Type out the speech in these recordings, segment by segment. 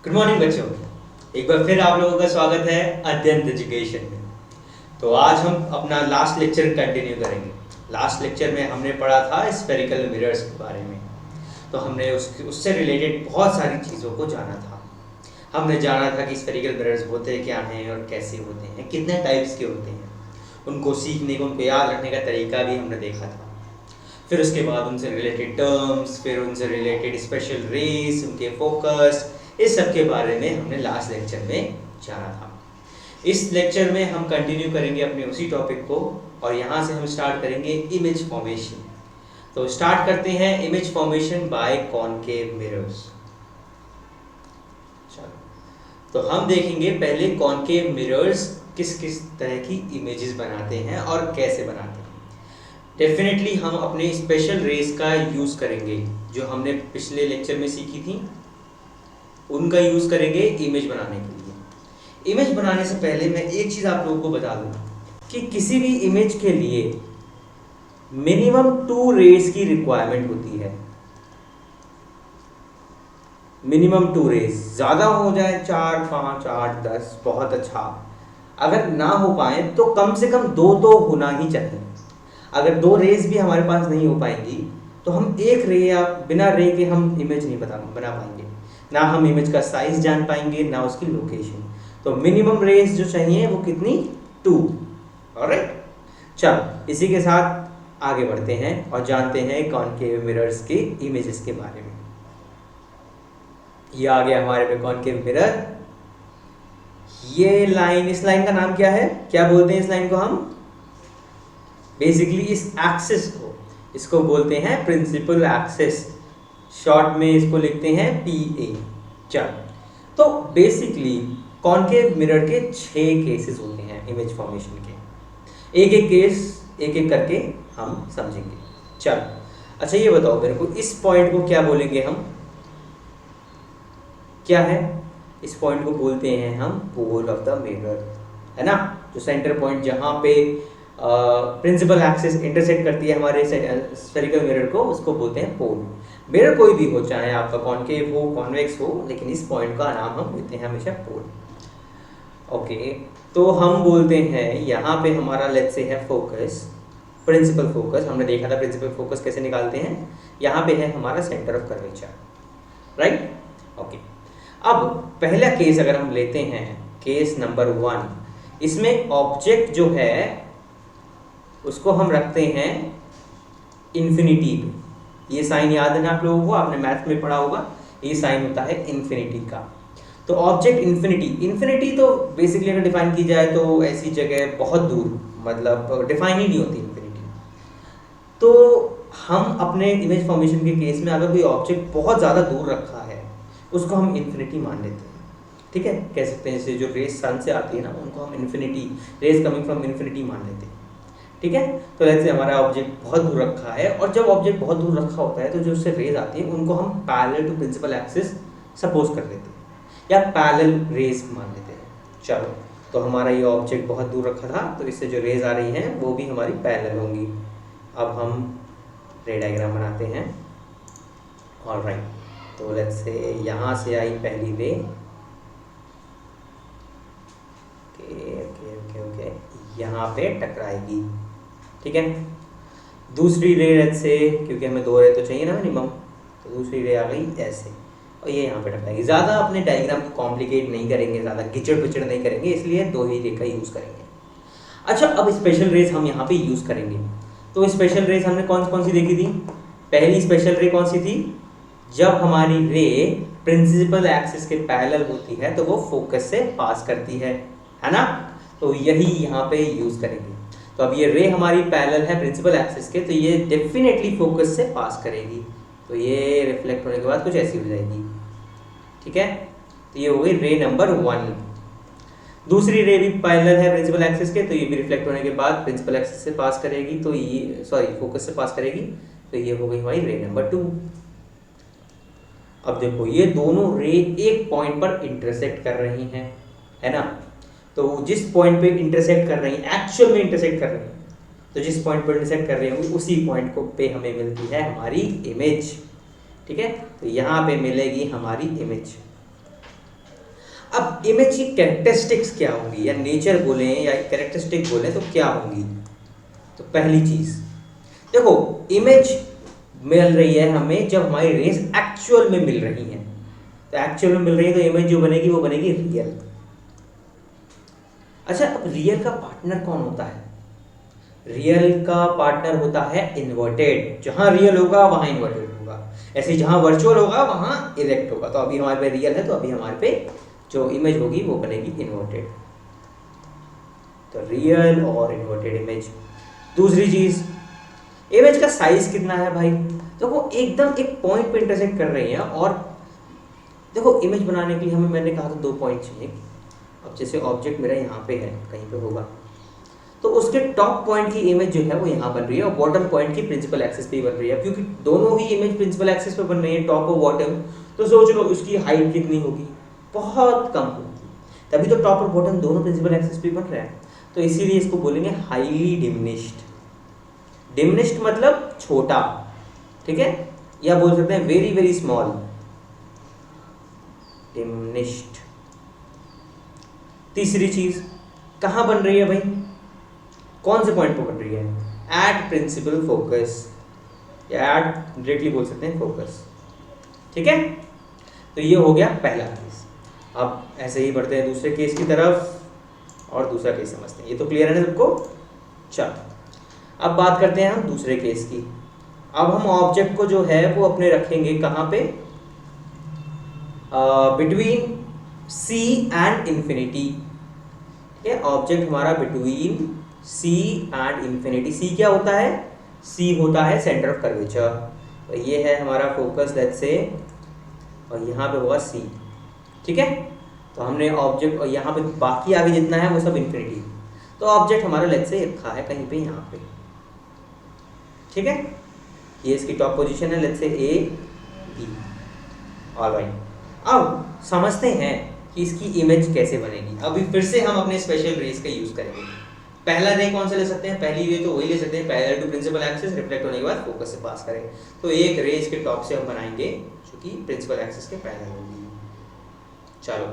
Good morning बच्चों। एक बार फिर आप लोगों का स्वागत है अध्ययन एजुकेशन में। तो आज हम अपना लास्ट लेक्चर कंटिन्यू करेंगे। लास्ट लेक्चर में हमने पढ़ा था स्फेरिकल मिरर्स के बारे में। तो हमने उससे रिलेटेड बहुत सारी चीज़ों को जाना था। हमने जाना था कि स्फेरिकल मिरर्स होते क्या हैं और कैसे होते हैं, कितने टाइप्स के होते हैं, उनको सीखने को, उनको याद रखने का तरीका भी हमने देखा था। फिर उसके बाद उनसे रिलेटेड टर्म्स, फिर उनसे रिलेटेड स्पेशल रेस, उनके फोकस, इस सब के बारे में हमने लास्ट लेक्चर में जाना था। इस लेक्चर में हम कंटिन्यू करेंगे अपने उसी टॉपिक को और यहाँ से हम स्टार्ट करेंगे इमेज फॉर्मेशन। तो स्टार्ट करते हैं image formation bye concave mirrors. चलो, तो हम देखेंगे पहले कॉनकेव मिरर्स किस किस तरह की इमेजेस बनाते हैं और कैसे बनाते हैं। डेफिनेटली हम अपने स्पेशल रेस का यूज़ करेंगे, जो हमने पिछले लेक्चर में सीखी थी, उनका यूज़ करेंगे इमेज बनाने के लिए। इमेज बनाने से पहले मैं एक चीज़ आप लोगों को बता दूं कि किसी भी इमेज के लिए मिनिमम 2 रेस की रिक्वायरमेंट होती है। मिनिमम 2 रेस, ज़्यादा हो जाए 4, 5, 8, 10 बहुत अच्छा। अगर ना हो पाए तो कम से कम 2 तो होना ही चाहिए। अगर 2 रेस भी हमारे पास नहीं हो पाएंगी तो हम एक रे या बिना रे के हम इमेज नहीं बना पाएंगे। ना हम इमेज का साइज जान पाएंगे, ना उसकी लोकेशन। तो मिनिमम रेस जो चाहिए वो कितनी, 2। ऑलराइट, चलो इसी के साथ आगे बढ़ते हैं और जानते हैं कॉनकेव मिरर्स के इमेजेस के बारे में। ये आ गया हमारे पे कॉनकेव मिरर। ये लाइन, इस लाइन का नाम क्या है, क्या बोलते हैं इस लाइन को हम? बेसिकली इस एक्सिस को, इसको बोलते हैं प्रिंसिपल एक्सिस। शॉर्ट में इसको लिखते हैं PA। चलो, तो बेसिकली कॉनकेव मिरर के 6 केसेस होते हैं इमेज फॉर्मेशन के। एक एक केस एक एक करके हम समझेंगे। चलो, अच्छा ये बताओ मेरे को, इस पॉइंट को क्या बोलेंगे हम? क्या है इस पॉइंट को? बोलते हैं हम पोल ऑफ द मिरर, है ना। जो सेंटर पॉइंट जहाँ पे प्रिंसिपल एक्सिस इंटरसेक्ट करती है हमारे स्फेरिकल मिरर को, उसको बोलते हैं पोल। मिरर कोई भी हो, चाहे आपका कॉनकेव हो, कॉन्वेक्स हो, लेकिन इस पॉइंट का नाम हम देते हैं हमेशा पोल। ओके, तो हम बोलते हैं यहाँ पे हमारा लेट्स से है फोकस, प्रिंसिपल फोकस। हमने देखा था प्रिंसिपल फोकस कैसे निकालते हैं। यहाँ पे है हमारा centre of curvature, right. Okay, अब पहला केस अगर हम लेते हैं, केस नंबर 1, इसमें ऑब्जेक्ट जो है उसको हम रखते हैं इन्फिनिटी पे। ये साइन याद है ना आप लोगों को, आपने मैथ में पढ़ा होगा, ये साइन होता है इन्फिनिटी का। तो ऑब्जेक्ट इन्फिनिटी तो बेसिकली अगर डिफाइन की जाए तो ऐसी जगह बहुत दूर, मतलब डिफाइन ही नहीं होती इन्फिनिटी। तो हम अपने इमेज फॉर्मेशन के केस में अगर कोई ऑब्जेक्ट बहुत ज़्यादा दूर रखा है, उसको हम इन्फिनिटी मान लेते हैं। ठीक है, कह सकते हैं जैसे जो रेस सन से आती है ना, उनको हम infinity, rays coming from infinity मान लेते हैं। ठीक है, तो जैसे हमारा ऑब्जेक्ट बहुत दूर रखा है, और जब ऑब्जेक्ट बहुत दूर रखा होता है तो जो उससे रेज आती है उनको हम parallel to principal axis suppose कर लेते हैं, या पैरेलल रेज मान लेते हैं। चलो, तो हमारा ये ऑब्जेक्ट बहुत दूर रखा था, तो इससे जो रेज आ रही हैं वो भी हमारी पैरेलल होंगी। अब हम रे डायग्राम बनाते हैं। ऑलराइट, तो लेट्स से यहाँ से आई पहली रे, ओके, यहाँ पे टकराएगी। ठीक है, दूसरी रे लेट्स से, क्योंकि हमें 2 रे तो चाहिए ना मिनिमम, तो दूसरी रे आ गई ऐसे, और ये यहाँ पे टकराएगी। ज़्यादा अपने डायग्राम को कॉम्प्लिकेट नहीं करेंगे, ज़्यादा कीचड़ पिचड़ नहीं करेंगे, इसलिए 2 ही रे का यूज़ करेंगे। अच्छा, अब स्पेशल रेस हम यहाँ पे यूज़ करेंगे। तो स्पेशल रेस हमने कौन कौन सी देखी थी? पहली स्पेशल रे कौन सी थी? जब हमारी रे प्रिंसिपल एक्सिस के पैरेलल होती है तो वो फोकस से पास करती है ना। तो यही यहाँ पे यूज़ करेंगे। तो अब ये रे हमारी पैरेलल है प्रिंसिपल एक्सिस के, तो ये डेफिनेटली फोकस से पास करेगी। तो ये रिफ्लेक्ट होने के बाद कुछ ऐसी हो जाएगी। ठीक है, तो ये हो गई रे नंबर 1। दूसरी रे भी पैरेलल है प्रिंसिपल एक्सिस के, तो ये भी रिफ्लेक्ट होने के बाद प्रिंसिपल एक्सिस से पास करेगी, तो ये फोकस से पास करेगी, तो ये हो गई हमारी रे नंबर 2। अब देखो, ये दोनों रे एक पॉइंट पर इंटरसेक्ट कर रही हैं, है ना। तो जिस पॉइंट पे इंटरसेक्ट कर रही हैं, एक्चुअल में इंटरसेक्ट कर रही हैं, तो जिस पॉइंट पर इंटरसेक्ट कर रही होंगी उसी पॉइंट को पे हमें मिलती है हमारी इमेज। ठीक है, तो यहाँ पे मिलेगी हमारी इमेज। अब इमेज की कैरेक्टरिस्टिक्स क्या होंगी, या नेचर बोलें या कैरेक्टरिस्टिक बोलें तो क्या होंगी। तो पहली चीज देखो, इमेज मिल रही है हमें जब हमारी रेस एक्चुअल में मिल रही है। तो एक्चुअल में मिल रही है तो इमेज जो बनेगी वो बनेगी रियल। अच्छा, अब रियल का पार्टनर कौन होता है? रियल का पार्टनर होता है इन्वर्टेड। जहां रियल होगा वहां इन्वर्टेड होगा, ऐसे जहां वर्चुअल होगा वहां इरेक्ट होगा। तो अभी हमारे पे रियल है तो अभी हमारे पे जो इमेज होगी वो बनेगी इन्वर्टेड। तो रियल और इन्वर्टेड इमेज। दूसरी चीज, इमेज का साइज कितना है भाई। तो वो एकदम एक पॉइंट पे इंटरसेक्ट कर रही है। और देखो, इमेज बनाने के लिए हमें, मैंने कहा था 2 पॉइंट चाहिए। अब जैसे ऑब्जेक्ट मेरा यहाँ पे है, कहीं पे होगा, तो उसके टॉप पॉइंट की इमेज जो है वो यहाँ बन रही है और बॉटम पॉइंट की प्रिंसिपल एक्सिस पे बन रही है। क्योंकि दोनों ही इमेज प्रिंसिपल एक्सिस पे बन रही है, टॉप और बॉटम। तो सोच लो उसकी हाइट कितनी होगी, बहुत कम होगी। तभी तो टॉप और बॉटम दोनों प्रिंसिपल एक्सिस पे बन रहे हैं। तो इसीलिए इसको बोलेंगे हाईली डिमिनिश्ड। डिमिनिश्ड मतलब छोटा, ठीक है, या बोल सकते हैं वेरी वेरी स्मॉल, डिमिनिश्ड। तीसरी चीज, कहां बन रही है भाई, कौन से पॉइंट पर बन रही है? एट प्रिंसिपल फोकस, या एट, डायरेक्टली बोल सकते हैं फोकस, ठीक है। तो ये हो गया पहला केस। अब ऐसे ही बढ़ते हैं दूसरे केस की तरफ और दूसरा केस समझते हैं। ये तो क्लियर है ना सबको? चलो अब बात करते हैं हम दूसरे केस की। अब हम ऑब्जेक्ट को जो है वो अपने रखेंगे कहाँ पे, बिटवीन सी एंड इंफिनिटी। ठीक है, ऑब्जेक्ट हमारा बिटवीन सी एंड इंफिनिटी। सी क्या होता है? सी होता है सेंटर ऑफ कर्वेचर। तो ये है हमारा फोकस, लेट्स से, और यहाँ पे होगा सी, ठीक है। तो हमने ऑब्जेक्ट, और यहाँ पे बाकी आगे जितना है वो सब इंफिनिटी। तो ऑब्जेक्ट हमारा लेट्स से रखा है कहीं पे यहाँ पे, ठीक है। ये इसकी टॉप पोजीशन है, let's say A B. Alright, अब समझते हैं कि इसकी इमेज कैसे बनेगी। अभी फिर से हम अपने स्पेशल रेस का यूज करेंगे। पहला रे कौन सा ले सकते हैं? पहली रे तो वही ले सकते हैं, parallel to principal axis, reflect होने के बाद फोकस से पास करें। तो एक रे इसके टॉप से हम बनाएंगे जो कि प्रिंसिपल एक्सिस के पैरेलल होगी। चलो,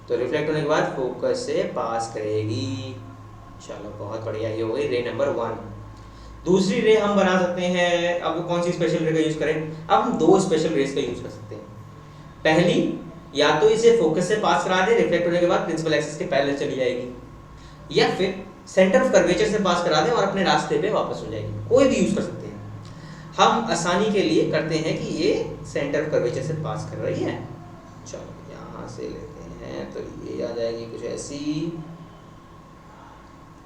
तो रिफ्लेक्ट होने के बाद फोकस से पास करेगी। चलो बहुत बढ़िया, ये हो गई रे नंबर 1। दूसरी रे हम बना सकते हैं, अब कौन सी स्पेशल रे का यूज करें? अब हम 2 स्पेशल रेस का यूज कर सकते हैं। पहली, या तो इसे फोकस से पास करा दे, रिफ्लेक्ट होने के बाद प्रिंसिपल एक्सिस के पैरेलल चली जाएगी, या फिर सेंटर ऑफ कर्वेचर से पास करा दें और अपने रास्ते पे वापस हो जाएगी। कोई भी यूज कर सकते हैं। हम आसानी के लिए करते हैं कि ये सेंटर ऑफ कर्वेचर से पास कर रही है। चलो यहाँ से लेते हैं, तो ये आ जाएगी कुछ ऐसी,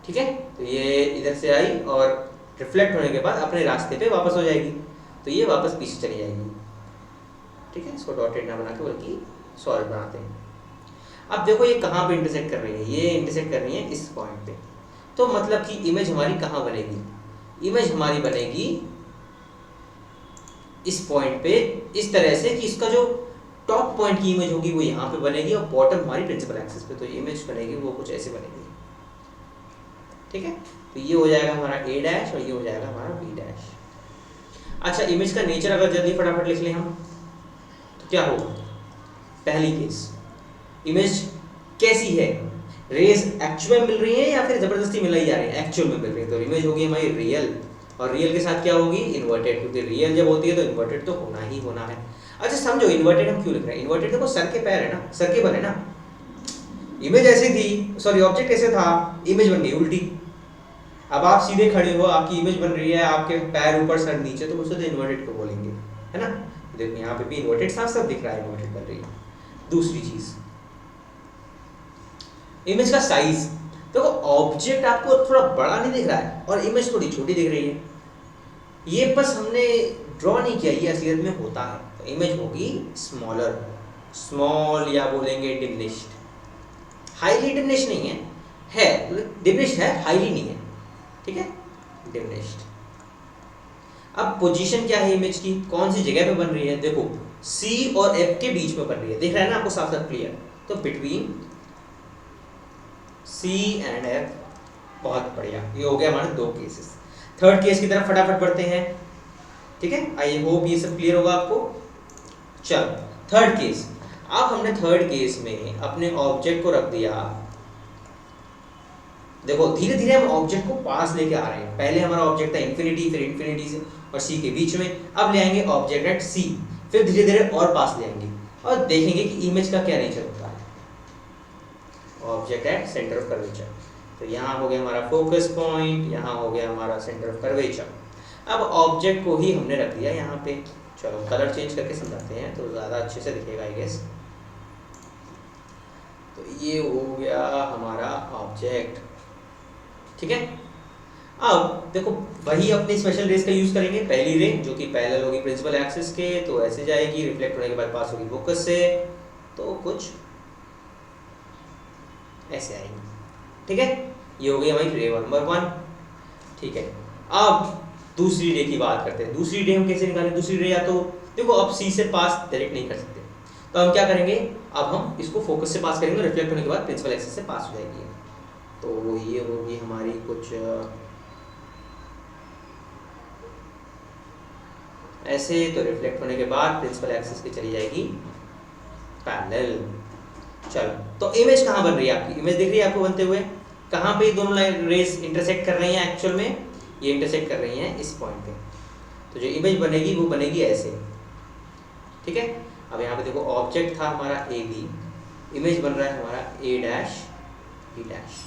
ठीक है। तो ये इधर से आई और रिफ्लेक्ट होने के बाद अपने रास्ते पे वापस हो जाएगी। तो ये वापस पीछे चली जाएगी, ठीक है। इसको डॉटेड ना बना के बल्कि सॉलिड बनाते हैं। अब देखो ये कहाँ पे इंटरसेक्ट कर रही है, ये इंटरसेक्ट कर रही है इस पॉइंट पे। तो मतलब कि इमेज हमारी कहाँ बनेगी? इमेज हमारी बनेगी इस पॉइंट पे, इस तरह से कि इसका जो टॉप पॉइंट की इमेज होगी वो यहाँ पे बनेगी और बॉटम हमारी प्रिंसिपल एक्सिस पे। तो इमेज बनेगी वो कुछ ऐसे बनेगी, ठीक है। तो ये हो जाएगा हमारा ए डैश और ये हो जाएगा हमारा बी डैश। अच्छा, इमेज का नेचर अगर जल्दी फटाफट लिख लें हम, तो क्या होगा? पहली केस, इमेज कैसी है? रेज एक्चुअल मिल रही है या फिर जबरदस्ती मिलाई जा रही है? एक्चुअल में मिल रही है, तो इमेज होगी हमारी रियल। और रियल के साथ क्या होगी? इन्वर्टेड, क्योंकि रियल जब होती है तो इन्वर्टेड तो होना ही होना है। अच्छा समझो, इन्वर्टेड हम क्यों लिख रहे हैं? इन्वर्टेड देखो, सर के पैर है ना, सर के बल है ना। इमेज ऐसी थी, सॉरी ऑब्जेक्ट ऐसे था, इमेज बन गई उल्टी। अब आप सीधे खड़े हो, आपकी इमेज बन रही है, आपके पैर ऊपर सर नीचे, तो उसे तो इन्वर्टेड को बोलेंगे, है ना। देखो यहाँ पे भी इन्वर्टेड साफ साफ दिख रहा है, इन्वर्टेड बन रही है। दूसरी चीज, इमेज का साइज। देखो ऑब्जेक्ट आपको थोड़ा बड़ा नहीं दिख रहा है और इमेज थोड़ी छोटी दिख रही है। ये बस हमने ड्रॉ नहीं किया, ये असलियत में होता है। तो इमेज होगी स्मॉलर, स्मॉल, या बोलेंगे डिमिनिश्ड। हाईली डिमिनिश्ड नहीं है, है डिमिनिश्ड है, हाईली नहीं है, ठीक है, डिमिनिश्ड। अब पोजीशन क्या है इमेज की, कौन सी जगह पे बन रही है? देखो C और F के बीच में बन रही है, दिख रहा है ना आपको साफ साफ क्लियर। तो बिटवीन C एंड F, बहुत बढ़िया। ये हो गया हमारे 2 केसेस। थर्ड केस की तरफ फटाफट बढ़ते हैं, ठीक है। आई होप ये सब क्लियर होगा आपको। चलो थर्ड केस, अब हमने थर्ड केस में अपने ऑब्जेक्ट को रख दिया, देखो धीरे धीरे हम ऑब्जेक्ट को पास लेके आ रहे हैं। पहले हमारा ऑब्जेक्ट था इन्फिनिटी, फिर इन्फिनिटी से और सी के बीच में, अब ले आएंगे ऑब्जेक्ट एट सी, फिर धीरे धीरे और पास ले आएंगे और देखेंगे कि इमेज का क्या नेचर होता है। Object at centre of curvature, तो यहाँ हो गया हमारा फोकस पॉइंट, यहाँ हो गया हमारा सेंटर ऑफ कर्वेचर। अब ऑब्जेक्ट को ही हमने रख दिया यहाँ पे। चलो कलर चेंज करके समझाते हैं तो ज़्यादा अच्छे से दिखेगा आई गेस। तो ये हो गया हमारा ऑब्जेक्ट, ठीक है। अब देखो वही अपनी स्पेशल रेस का यूज करेंगे। पहली रे जो कि पैरेलल होगी प्रिंसिपल एक्सिस के, तो ऐसे जाएगी, रिफ्लेक्ट होने के बाद पास होगी फोकस से, तो कुछ ऐसे आएगी, ठीक है। ये हो गई हमारी रे नंबर 1, ठीक है। अब दूसरी रे की बात करते हैं। दूसरी रे हम कैसे निकालें? दूसरी रे या तो देखो अब सी से पास डायरेक्ट नहीं कर सकते, तो हम क्या करेंगे, अब हम इसको फोकस से पास करेंगे, रिफ्लेक्ट होने के बाद प्रिंसिपल एक्सिस से पास हो जाएगी। तो ये होगी हमारी कुछ ऐसे, तो रिफ्लेक्ट होने के बाद प्रिंसिपल एक्सिस की चली जाएगी पैरेलल। चलो तो इमेज कहाँ बन रही है आपकी? इमेज दिख रही है आपको बनते हुए? कहाँ पे दोनों रेस इंटरसेक्ट कर रही हैं? एक्चुअल में ये इंटरसेक्ट कर रही हैं इस पॉइंट पे। तो जो इमेज बनेगी वो बनेगी ऐसे, ठीक है। अब यहाँ पे देखो ऑब्जेक्ट था हमारा ए बी, इमेज बन रहा है हमारा ए डैश बी डैश।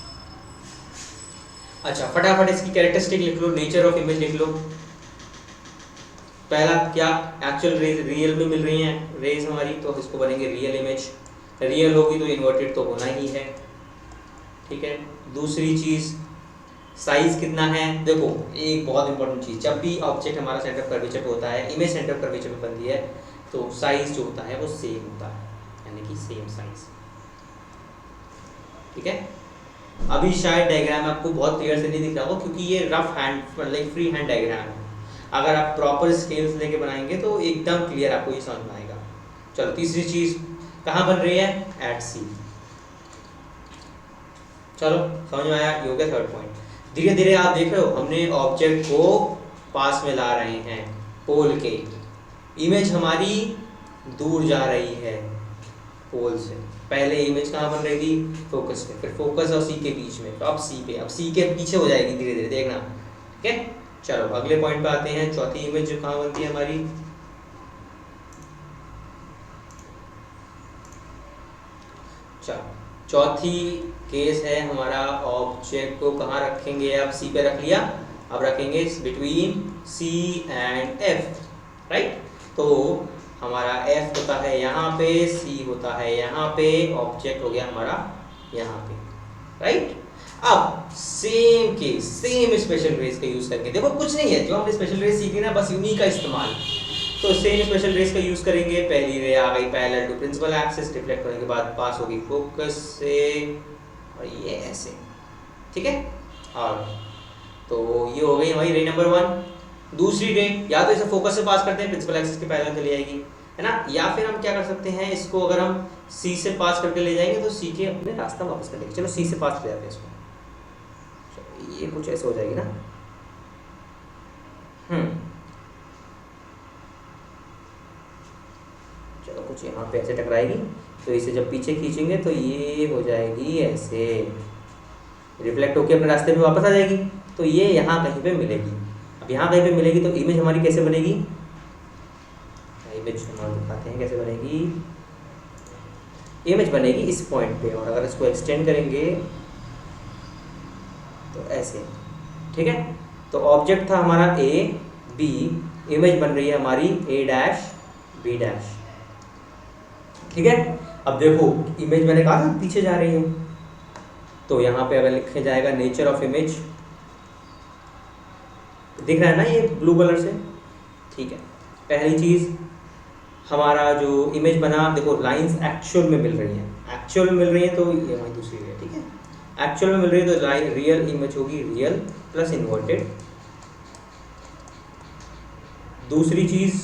अच्छा फटाफट इसकी कैरेक्टरिस्टिक लिख लो, नेचर ऑफ इमेज लिख लो। पहला क्या, एक्चुअल रेज रियल में मिल रही हैं रेज हमारी, तो इसको बनेंगे रियल इमेज। रियल होगी तो इन्वर्टेड तो होना ही है, ठीक है। दूसरी चीज साइज कितना है? देखो एक बहुत इंपॉर्टेंट चीज, जब भी ऑब्जेक्ट हमारा सेंटर ऑफ कर्वेचर पे होता है, इमेज सेंटर ऑफ कर्वेचर पे बनती है, तो साइज जो होता है वो सेम होता है, यानी कि सेम साइज, ठीक है। अभी शायद डायग्राम आपको बहुत क्लियर से नहीं दिख रहा होगा क्योंकि ये रफ हैंड मतलब फ्री हैंड डायग्राम है। अगर आप प्रॉपर स्केल्स लेके बनाएंगे तो एकदम क्लियर आपको ये समझ में आएगा। चलो तीसरी चीज कहाँ बन रही है? एट सी। चलो समझ में आया, ये हो गया थर्ड पॉइंट। धीरे धीरे आप देख रहे हो हमने ऑब्जेक्ट को पास में ला रहे हैं पोल के, इमेज हमारी दूर जा रही है पोल से। पहले इमेज कहाँ बन रही थी? फोकस पे, फिर फोकस और सी के बीच में, तो अब सी पे, अब सी के पीछे हो जाएगी धीरे धीरे, देखना, ठीक है। चलो अगले पॉइंट पे आते हैं। चौथी इमेज जो कहाँ बनती है हमारी? चलो चौथी केस है हमारा, ऑब्जेक्ट को कहाँ रखेंगे? अब सी पे रख लिया, अब रखेंगे between C and F, right. तो हमारा एफ होता है यहाँ पे, सी होता है यहाँ पे, ऑब्जेक्ट हो गया हमारा यहाँ पे, राइट। अब same case, same special rays का यूज करके, देखो कुछ नहीं है, जो हमने स्पेशल रेस सीखी ना बस उन्हीं का इस्तेमाल। तो सेम स्पेशल रेस का यूज करेंगे। पहली रे आ गई parallel to principal axis, reflect होने के बाद पास होगी फोकस से, और ये ऐसे, ठीक है। और तो ये हो गई हमारी रे नंबर 1। दूसरी रे या तो इसे फोकस से पास करते हैं, प्रिंसिपल एक्सिस के पैरेलल चली जाएगी, है ना। या फिर हम क्या कर सकते हैं, इसको अगर हम सी से पास करके ले जाएंगे तो सी के अपने रास्ता वापस कर लेंगे। चलो सी से पास ले जाते हैं इसको, ये कुछ ऐसे हो जाएगी ना। चलो कुछ यहाँ पे ऐसे टकराएगी, तो इसे जब पीछे खींचेंगे तो ये हो जाएगी ऐसे, रिफ्लेक्ट होकर अपने रास्ते में वापस आ जाएगी। तो ये यहाँ कहीं पे मिलेगी। अब यहाँ कहीं पे मिलेगी तो इमेज हमारी कैसे बनेगी? इमेज हम दिखाते हैं कैसे बनेगी। इमेज बनेगी इस पॉइंट पे, और अगर इसको एक्सटेंड करेंगे तो ऐसे, ठीक है। तो ऑब्जेक्ट था हमारा ए बी, इमेज बन रही है हमारी ए डैश बी डैश, ठीक है। अब देखो इमेज मैंने कहा था पीछे जा रही है, तो यहाँ पे अगर लिखा जाएगा नेचर ऑफ इमेज, दिख रहा है ना ये ब्लू कलर से, ठीक है। पहली चीज हमारा जो इमेज बना, देखो लाइंस एक्चुअल में मिल रही हैं, एक्चुअल में मिल रही है, तो ये हमारी दूसरी है, ठीक है। एक्चुअल में मिल रही है तो लाइन रियल इमेज होगी, रियल प्लस इन्वर्टेड। दूसरी चीज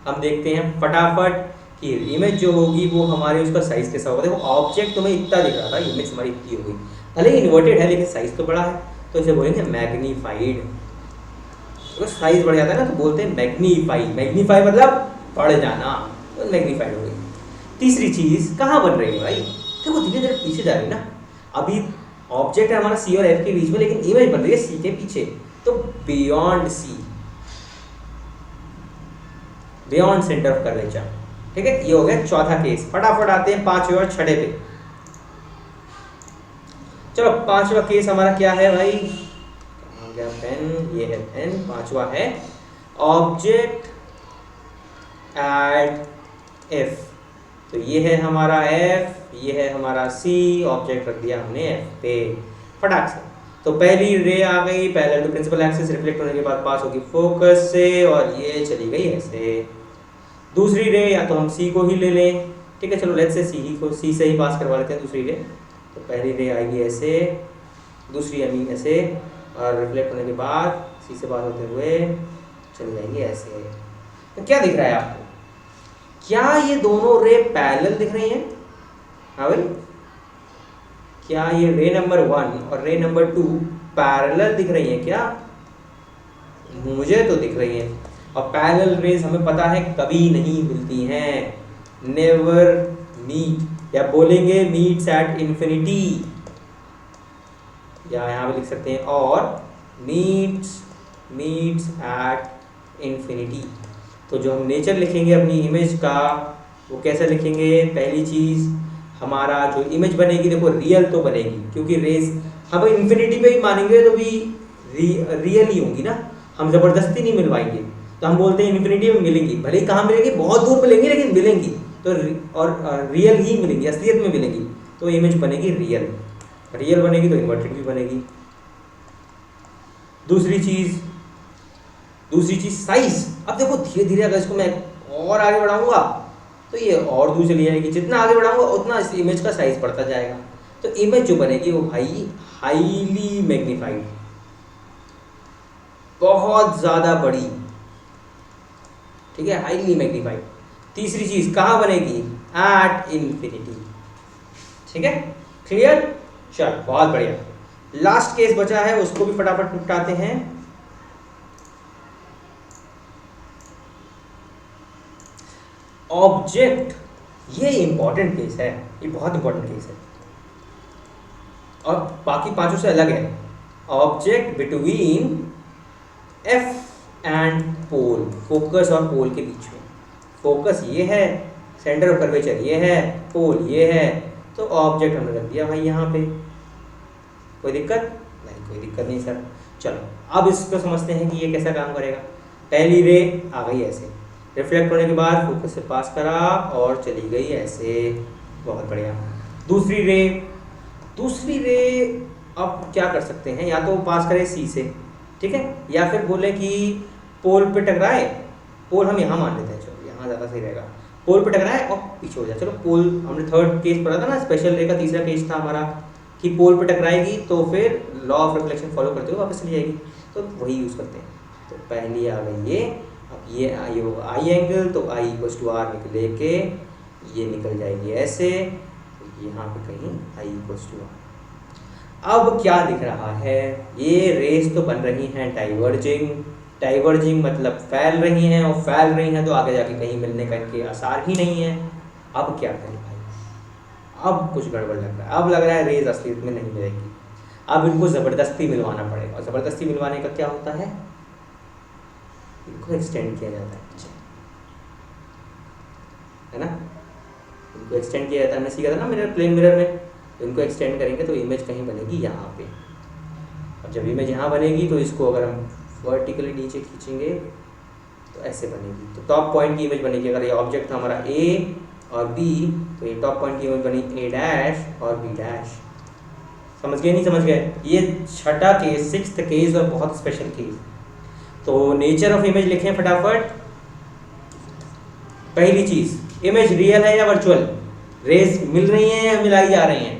हम देखते हैं फटाफट कि इमेज जो होगी वो हमारे उसका साइज कैसा होगा। देखो ऑब्जेक्ट तुम्हें इतना दिख रहा था, इमेज हमारी इतनी हो गई, भले ही इन्वर्टेड है लेकिन साइज तो बड़ा है, तो इसे बोलेंगे मैग्नीफाइड। तो साइज बढ़ जाता है ना तो बोलते हैं मैग्नीफाई। मैग्नीफाई मतलब बढ़ जाना, तो मैग्नीफाइड हो गई। तीसरी चीज कहाँ बन रही है भाई, देखो धीरे धीरे पीछे जा रही है ना। अभी ऑब्जेक्ट है हमारा सी और एफ के बीच में, लेकिन इमेज बन रही है सी के पीछे, तो beyond C, beyond centre of curvature. ठीक है, ये हो गया चौथा केस। फटाफट आते हैं पांचवें और छठे पे। चलो पांचवा केस हमारा क्या है भाई, कहाँ गया पेन, ये है पेन। पांचवा है ऑब्जेक्ट एट एफ, तो ये है हमारा एफ, ये है हमारा सी, ऑब्जेक्ट रख दिया हमने एफ पे फटाक से। तो पहली रे आ गई parallel to principal axis, reflect होने के बाद पास होगी फोकस से और ये चली गई ऐसे। दूसरी रे या तो हम सी को ही ले लें, ठीक है, चलो लेट्स से सी ही को, सी से ही पास करवा लेते हैं दूसरी रे। तो पहली रे आएगी ऐसे, दूसरी अमीन ऐसे, और रिफ्लेक्ट होने के बाद सी से पास होते हुए चली जाएंगी ऐसे। तो क्या दिख रहा है आपको, क्या ये दोनों रे पैरेलल दिख रही हैं? हाँ भाई, क्या ये रे नंबर 1 और रे नंबर 2 पैरेलल दिख रही हैं क्या? मुझे तो दिख रही हैं। और पैरेलल रेज हमें पता है कभी नहीं मिलती हैं, नेवर मीट, या बोलेंगे मीट्स एट इंफिनिटी, या यहाँ पे लिख सकते हैं और मीट्स एट इंफिनिटी। तो जो हम नेचर लिखेंगे अपनी इमेज का, वो कैसे लिखेंगे? पहली चीज़ हमारा जो इमेज बनेगी, देखो रियल तो बनेगी, क्योंकि रेस हम इंफिनिटी पे ही मानेंगे तो भी रियल ही होंगी ना, हम ज़बरदस्ती नहीं मिलवाएंगे। तो हम बोलते हैं इन्फिनिटी में मिलेंगी, भले ही कहाँ मिलेगी, बहुत दूर मिलेंगी, लेकिन मिलेंगी तो और रियल ही मिलेंगी, असलियत में मिलेंगी, तो इमेज बनेगी रियल। रियल बनेगी तो इन्वर्टेड भी बनेगी। दूसरी चीज़ साइज। अब देखो धीरे धीरे अगर इसको मैं और आगे बढ़ाऊंगा तो ये और दूर चली जाएगी, जितना आगे बढ़ाऊंगा उतना इस इमेज का साइज बढ़ता जाएगा। तो इमेज जो बनेगी वो भाई हाईली मैग्नीफाइड, बहुत ज़्यादा बड़ी, ठीक है, हाईली मैग्नीफाइड। तीसरी चीज़ कहाँ बनेगी? At infinity. ठीक है, क्लियर? चल बहुत बढ़िया। लास्ट केस बचा है, उसको भी फटाफट निपटाते हैं। ऑब्जेक्ट, ये इंपॉर्टेंट केस है, ये बहुत इंपॉर्टेंट केस है और बाकी पांचों से अलग है। Object between F and pole, focus और पोल के बीच में। फोकस ये है, सेंटर ऑफ कर्वेचर ये है, पोल ये है, तो ऑब्जेक्ट हमने रख दिया भाई यहाँ पे। कोई दिक्कत नहीं? कोई दिक्कत नहीं सर। चलो अब इसको समझते हैं कि ये कैसा काम करेगा। पहली रे आ गई ऐसे, रिफ्लेक्ट होने के बाद फोकस से पास करा और चली गई ऐसे, बहुत बढ़िया। दूसरी रे अब क्या कर सकते हैं, या तो पास करें सी से, ठीक है, या फिर बोले कि पोल पे टकराए, पोल हम यहाँ मान लेते हैं, चलो यहाँ ज़्यादा सही रहेगा, पोल पे टकराए और पीछे हो जाए। चलो पोल, हमने थर्ड केस पढ़ा था ना, स्पेशल रे का तीसरा केस था हमारा कि पोल पे टकराएगी तो फिर लॉ ऑफ रिफ्लेक्शन फॉलो करते हुए वापस चली जाएगी, तो वही यूज़ करते हैं। तो पहली आ गई ये, अब ये आई होगा आई एंगल, तो आई इक्वल्स टू आर लेके ये निकल जाएगी ऐसे, यहाँ पे कहीं आई इक्वल्स टू आर। अब क्या दिख रहा है, ये रेस तो बन रही हैं डाइवर्जिंग मतलब फैल रही हैं, और फैल रही हैं तो आगे जाके कहीं मिलने का इनके आसार ही नहीं है। अब क्या करें भाई, अब कुछ गड़बड़ लग रहा है, अब लग रहा है रेस असलियत में नहीं मिलेगी, अब इनको ज़बरदस्ती मिलवाना पड़ेगा। और ज़बरदस्ती मिलवाने का क्या होता है, इनको एक्सटेंड किया जाता है ना, इनको एक्सटेंड किया जाता है। हमने सीखा था ना मिरर, प्लेन मिरर में, इनको एक्सटेंड करेंगे तो इमेज कहीं बनेगी यहाँ पे। अब जब इमेज यहाँ बनेगी तो इसको अगर हम वर्टिकली नीचे खींचेंगे तो ऐसे बनेगी, तो टॉप पॉइंट की इमेज बनेगी। अगर ये ऑब्जेक्ट था हमारा ए और बी, तो ये टॉप पॉइंट की इमेज बनी ए डैश और बी डैश। समझ गए नहीं समझ गए? ये छठा केस, सिक्स्थ केस और बहुत स्पेशल केस। तो नेचर ऑफ इमेज लिखें फटाफट। पहली चीज, इमेज रियल है या वर्चुअल? रेज मिल रही हैं या मिलाई जा रही हैं?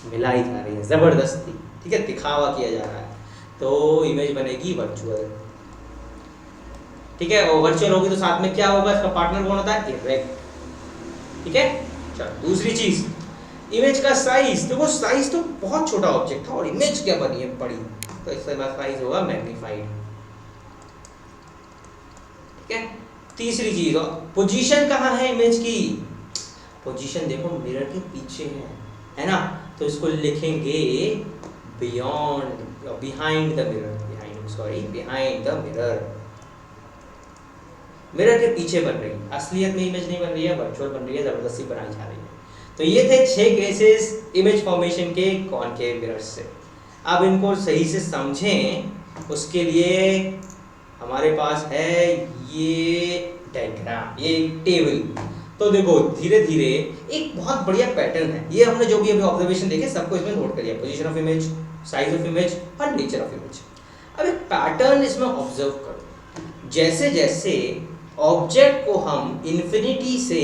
मिलाई जा रही है जबरदस्ती, ठीक है, दिखावा किया जा रहा है, तो इमेज बनेगी वर्चुअल। ठीक है, और वर्चुअल होगी तो साथ में क्या होगा, इसका पार्टनर कौन होता है? इरेक्ट। ठीक है, चलो दूसरी चीज, इमेज का साइज। देखो साइज तो बहुत छोटा ऑब्जेक्ट था और इमेज क्या बनी है बड़ी, तो इसका साइज होगा मैग्नीफाइड। ठीक है, तीसरी चीज, पोजीशन कहाँ है इमेज की? पोजीशन देखो मिरर के पीछे है ना, तो इसको लिखेंगे beyond, behind the mirror, behind the mirror, mirror के पीछे बन रही है, असलियत में इमेज नहीं बन रही है, वर्चुअल बन रही है, जबरदस्ती बनाई जा रही है। तो ये थे 6 केसेस इमेज फॉर्मेशन के कॉनकेव मिरर्स से। अब इनको सही से समझें उसके लिए हमारे पास है ये डायग्राम, ये टेबल। तो देखो धीरे धीरे एक बहुत बढ़िया पैटर्न है, ये हमने जो भी अभी ऑब्जर्वेशन देखे सबको इसमें नोट कर लिया, position of image, size of image और नेचर ऑफ इमेज। अब एक पैटर्न इसमें ऑब्जर्व करो, जैसे जैसे ऑब्जेक्ट को हम इन्फिनिटी से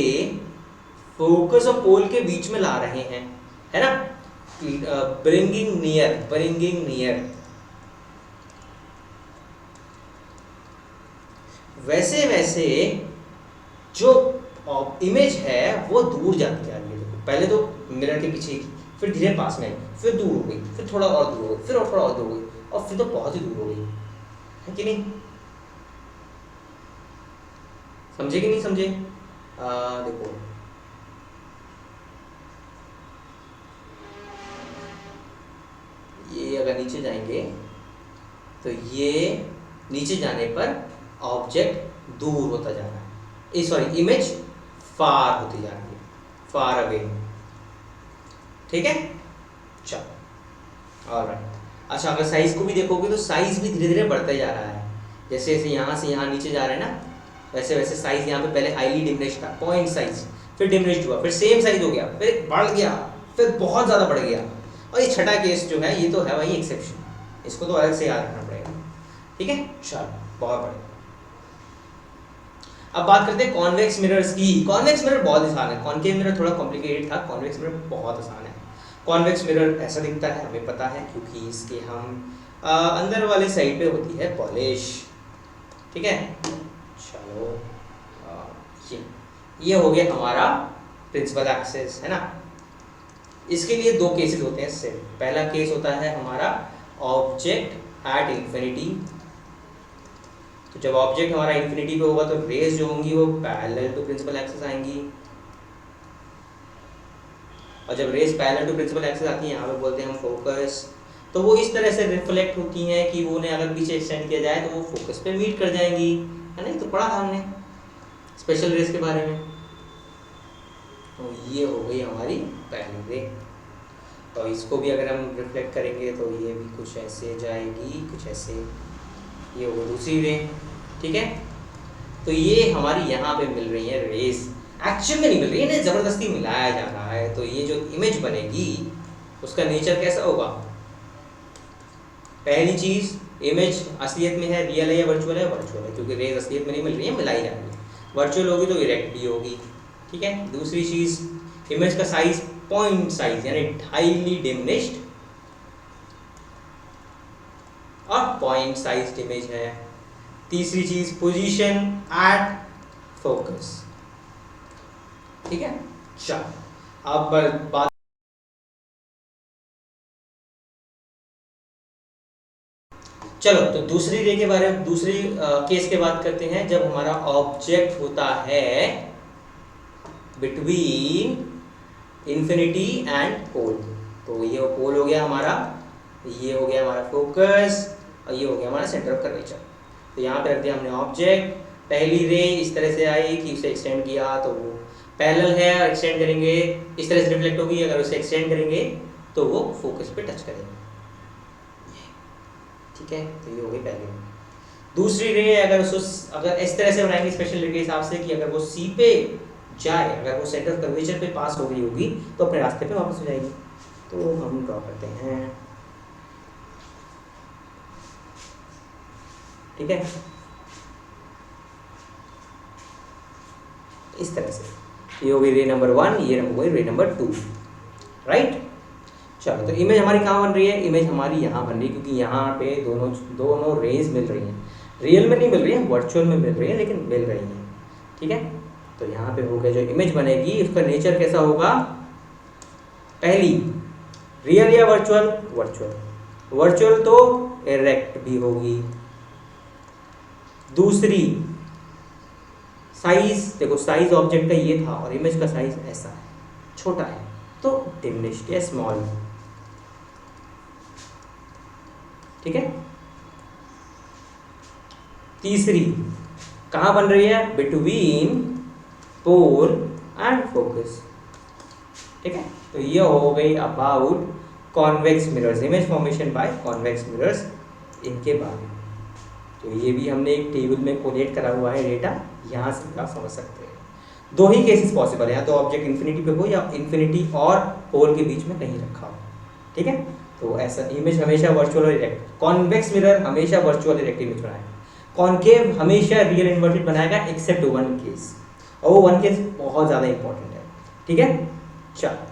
फोकस और पोल के बीच में ला रहे हैं, है ना, ब्रिंगिंग नियर, वैसे वैसे जो इमेज है वो दूर जाती जा रही है। देखो पहले तो मिरर के पीछे, फिर धीरे पास में आई, फिर दूर हो गई, फिर थोड़ा और दूर हो गई, फिर और थोड़ा और दूर हो गई, और फिर तो बहुत ही दूर हो गई, है कि नहीं? समझे कि नहीं समझे? देखो ये अगर नीचे जाएंगे तो ये नीचे जाने पर ऑब्जेक्ट दूर होता जा रहा है, सॉरी इमेज फार होती जा रही है, फार अवे, ठीक है? चलो ऑलराइट। अच्छा अगर साइज को भी देखोगे तो साइज भी धीरे धीरे बढ़ता जा रहा है, जैसे जैसे यहाँ से यहाँ नीचे जा रहे हैं ना, वैसे वैसे साइज यहाँ पे पहले हाईली डिमिनिश्ड था, पॉइंट साइज, फिर डिमिनिश्ड हुआ, फिर सेम साइज हो गया, फिर बढ़ गया, फिर बहुत ज़्यादा बढ़ गया। और ये छठा केस जो है ये तो है वही एक्सेप्शन, इसको तो अलग से याद रखना पड़ेगा, ठीक है? चलो बहुत बढ़िया। अब बात करते हैं कॉन्वेक्स मिरर्स की। कॉन्वेक्स मिरर बहुत आसान है, कॉनकेव मिरर थोड़ा कॉम्प्लिकेटेड था, कॉन्वेक्स मिरर बहुत आसान है। कॉन्वेक्स मिरर ऐसा दिखता है, हमें पता है, क्योंकि इसके हम अंदर वाले साइड पे होती है पॉलिश, ठीक है? चलो ये हो गया हमारा प्रिंसिपल एक्सेस, है ना? इसके लिए 2 केसेस होते हैं सिर्फ। पहला केस होता है हमारा ऑब्जेक्ट एट इंफिनिटी, तो जब ऑब्जेक्ट हमारा इंफिनिटी पे होगा तो रेज जो होंगी वो पैरेलल टू प्रिंसिपल एक्सिस आएंगी, और जब rays parallel to principal axis आती है यहाँ पे बोलते हैं हम फोकस, तो वो इस तरह से रिफ्लेक्ट होती हैं कि वो उन्हें अगर पीछे एक्सटेंड किया जाए तो वो फोकस पे मीट कर जाएंगी, है ना? तो पढ़ा था हमने स्पेशल रेज के बारे में। तो ये हो गई हमारी पहली रे, तो इसको भी अगर हम रिफ्लेक्ट करेंगे तो ये भी कुछ ऐसे जाएगी, कुछ ऐसे, ये होगा दूसरी रे, ठीक है? तो ये हमारी यहाँ पे मिल रही है रेस, एक्चुअल में नहीं मिल रही है, इन्हें ज़बरदस्ती मिलाया जा रहा है। तो ये जो इमेज बनेगी उसका नेचर कैसा होगा? पहली चीज़, इमेज असलियत में है, रियल है या वर्चुअल है? वर्चुअल है, क्योंकि रेस असलियत में नहीं मिल रही है, मिलाई जा रही है। वर्चुअल होगी तो इरेक्ट भी होगी, ठीक है? दूसरी चीज़, इमेज का साइज पॉइंट साइज यानी हाईली डिमिनिश्ड और पॉइंट साइज इमेज है। तीसरी चीज, पोजीशन एट फोकस, ठीक है? चलो अब बात, चलो तो दूसरी रे के बारे में, दूसरी केस के बात करते हैं, जब हमारा ऑब्जेक्ट होता है बिटवीन इंफिनिटी एंड पोल। तो ये पोल हो गया हमारा, ये हो गया हमारा फोकस, और ये हो गया हमारा सेंटर ऑफ कर्वेचर। तो यहाँ पे रख दिया हमने ऑब्जेक्ट, पहली रे इस तरह से आई कि उसे एक्सटेंड किया तो वो पैरेलल है, और एक्सटेंड करेंगे इस तरह से रिफ्लेक्ट होगी, अगर उसे एक्सटेंड करेंगे तो वो फोकस पे टच करेंगे, ठीक है? तो ये हो गई पहली रे। दूसरी रे अगर इस तरह से बनाएंगे स्पेशल रे के हिसाब से कि अगर वो सी पे जाए, अगर वो सेंटर ऑफ कर्वेचर पे पास हो गई होगी तो अपने रास्ते पे वापस हो जाएगी। तो हम ड्रॉ करते हैं, ठीक है? इस तरह से ये हो गई रे नंबर 1, ये हो गई रे नंबर 2, राइट? चलो तो इमेज हमारी कहाँ बन रही है? इमेज हमारी यहाँ बन रही है, क्योंकि यहाँ पे दोनों रेज मिल रही हैं। रियल में नहीं मिल रही है, वर्चुअल में मिल रही है, लेकिन मिल रही है, ठीक है? तो यहाँ पे हो गया जो इमेज बनेगी उसका नेचर कैसा होगा? पहली, रियल या वर्चुअल? वर्चुअल। वर्चुअल तो इरेक्ट भी होगी। दूसरी, साइज, देखो साइज ऑब्जेक्ट का ये था और इमेज का साइज ऐसा है, छोटा है, तो डिमिनिश्ड या स्मॉल। ठीक है। तीसरी कहाँ बन रही है? Between pole and focus. ठीक है, तो ये हो गई about convex mirrors, image formation by convex mirrors, इनके बारे में। तो ये भी हमने एक टेबल में कोलेट करा हुआ है डेटा, यहाँ से आप समझ सकते हैं। दो ही केसेस पॉसिबल है, या तो ऑब्जेक्ट इन्फिनिटी पे हो या इन्फिनिटी और पोल के बीच में कहीं रखा हो। ठीक है, तो ऐसा इमेज हमेशा वर्चुअल और इरेक्ट, कॉन्वेक्स मिरर हमेशा वर्चुअल इरेक्ट इमेज बनाएगा, कॉनकेव हमेशा रियल इन्वर्टेड बनाएगा एक्सेप्ट वन केस, और वो वन केस बहुत ज़्यादा इंपॉर्टेंट है। ठीक है, चलो